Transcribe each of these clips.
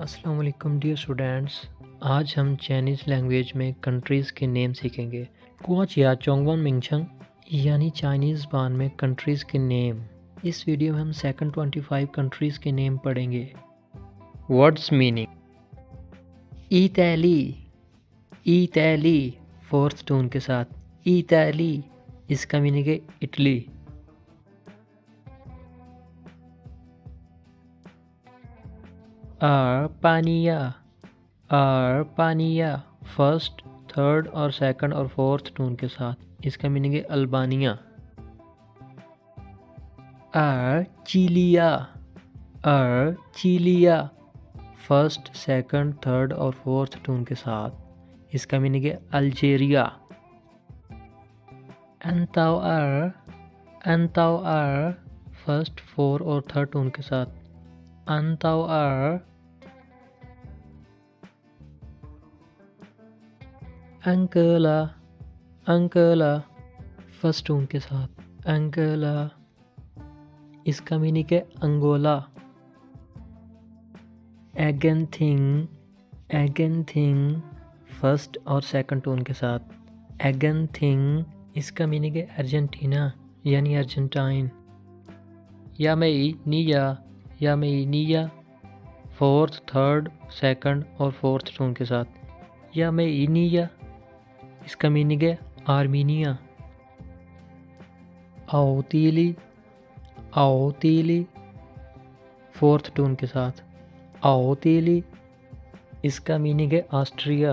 अस्सलाम वालेकुम dear students. आज हम चाइनीज़ लैंग्वेज में कंट्रीज़ के नेम सीखेंगे। कुआचिया चोंगवन मिंगछंग यानी चाइनीज़ बान में कंट्रीज़ के नेम। इस वीडियो में हम सेकंड 25 कंट्रीज़ के नेम पढ़ेंगे। Words meaning. Italy, Italy fourth tone के साथ। इटली इसका मीनिंग है इटली। अर्पानिया, अर्पानिया फर्स्ट, थर्ड और सेकंड और फोर्थ टोन के साथ। इसका मीनिंग है अल्बानिया। चिलिया, चिलिया फर्स्ट, सेकंड, थर्ड और फोर्थ टोन के साथ। इसका मीनिंग है अल्जेरिया। अंतावर फर्स्ट, फोर और थर्ड टोन के साथ। अंतावर। अंकला, अंकला फर्स्ट टोन के साथ। अंकला इसका मीनिंग है अंगोला। एगेंथिंग, एगेंथिंग फर्स्ट और सेकंड टोन के साथ। एगेंथिंग इसका मीनिंग है अर्जेंटीना यानी अर्जेंटाइन। यामेई निया, यामेई निया फोर्थ, थर्ड, सेकंड और फोर्थ टोन के साथ। यामेई निया इसका मीनिंग है आर्मीनिया। आओतीली, आओतीली फोर्थ टोन के साथ। आओतीली इसका मीनिंग है ऑस्ट्रिया।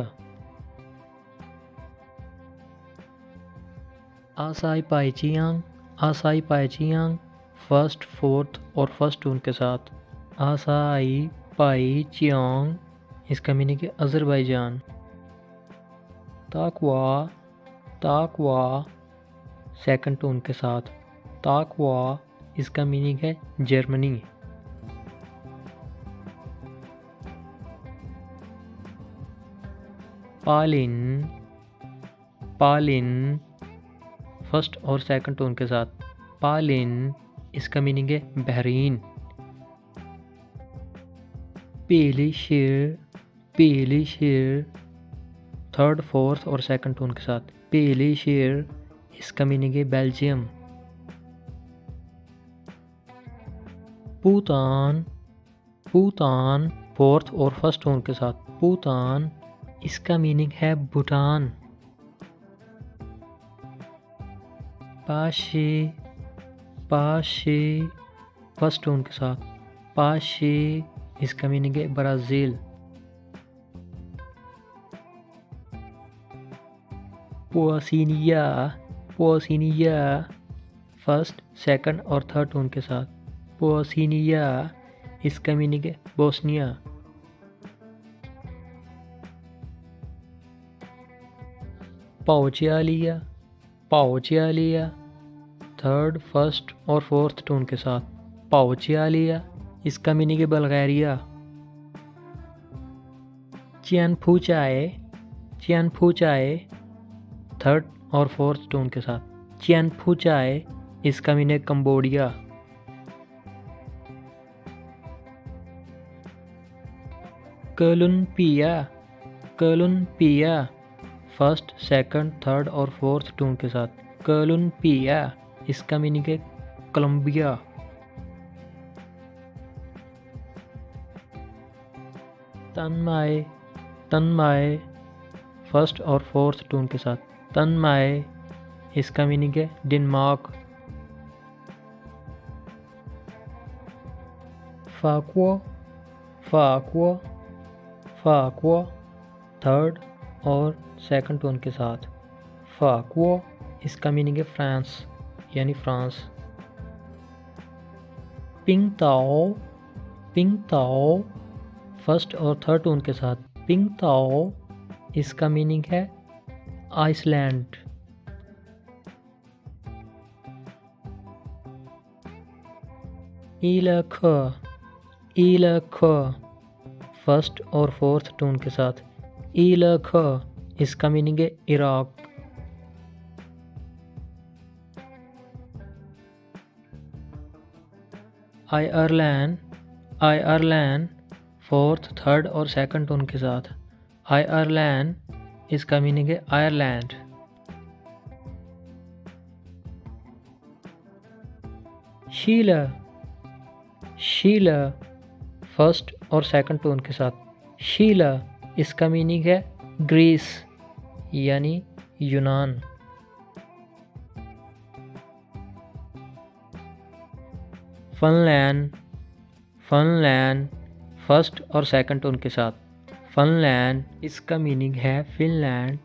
आसाई पाइचियांग, आसाई पाइचियांग फर्स्ट, फोर्थ और फर्स्ट टोन के साथ। आसाई पाइचियांग इसका मीनिंग है अज़रबैजान। ताकवा, ताकवा सेकंड टोन के साथ। ताकवा इसका मीनिंग है जर्मनी। पालिन, पालिन फर्स्ट और सेकंड टोन के साथ। पालिन इसका मीनिंग है बहरीन। पीली शेर, पीली शेर थर्ड, फोर्थ और सेकंड टोन के साथ। पीली शेर इसका मीनिंग है बेल्जियम। भूटान, भूटान फोर्थ और फर्स्ट टोन के साथ। भूटान इसका मीनिंग है भूटान। पाशे, पाशे फर्स्ट टोन के साथ। पाशे इसका मीनिंग है ब्राज़ील। पोसिनिया, पोसिनिया फर्स्ट, सेकंड और थर्ड टोन के साथ। पोसिनिया इसका मीनिंग है बोस्निया। पाउचियालिया, पाउचियालिया थर्ड, फर्स्ट और फोर्थ टोन के साथ। पाउचियालिया इसका मीनिंग है बल्गारिया। चियानफूचाए, चियानफूचाए थर्ड और फोर्थ टोन के साथ। चियानफूचाए इसका मीनिंग है Cambodia. Colombia, Colombia first, second, third और फोर्थ टोन के साथ। कोलंबिया इसका मीनिंग है कोलंबिया। तन्माय, तन्माय फर्स्ट और फोर्थ टोन के साथ। तन्माय इसका मीनिंग है डेनमार्क। फाकुआ, फाकुआ, फाकुआ थर्ड और सेकंड टोन के साथ। फाकुआ इसका मीनिंग है फ्रांस यानी फ्रांस। पिंगताओ, पिंगताओ फर्स्ट और थर्ड टोन के साथ। पिंगताओ इसका मीनिंग है आइसलैंड। इलख, इलख फर्स्ट और फोर्थ टोन के साथ। इलख इसका मीनिंग है Iraq. Ireland, Ireland fourth, third और सेकंड टोन के साथ। आयरलैंड, इसका मीनिंग है आयरलैंड। शीला, शीला, फर्स्ट और सेकंड टोन के साथ। शीला, इसका मीनिंग है ग्रीस यानी यूनान। फिनलैंड, फिनलैंड, फर्स्ट और सेकंड टोन के साथ। फिनलैंड, इसका मीनिंग है फिनलैंड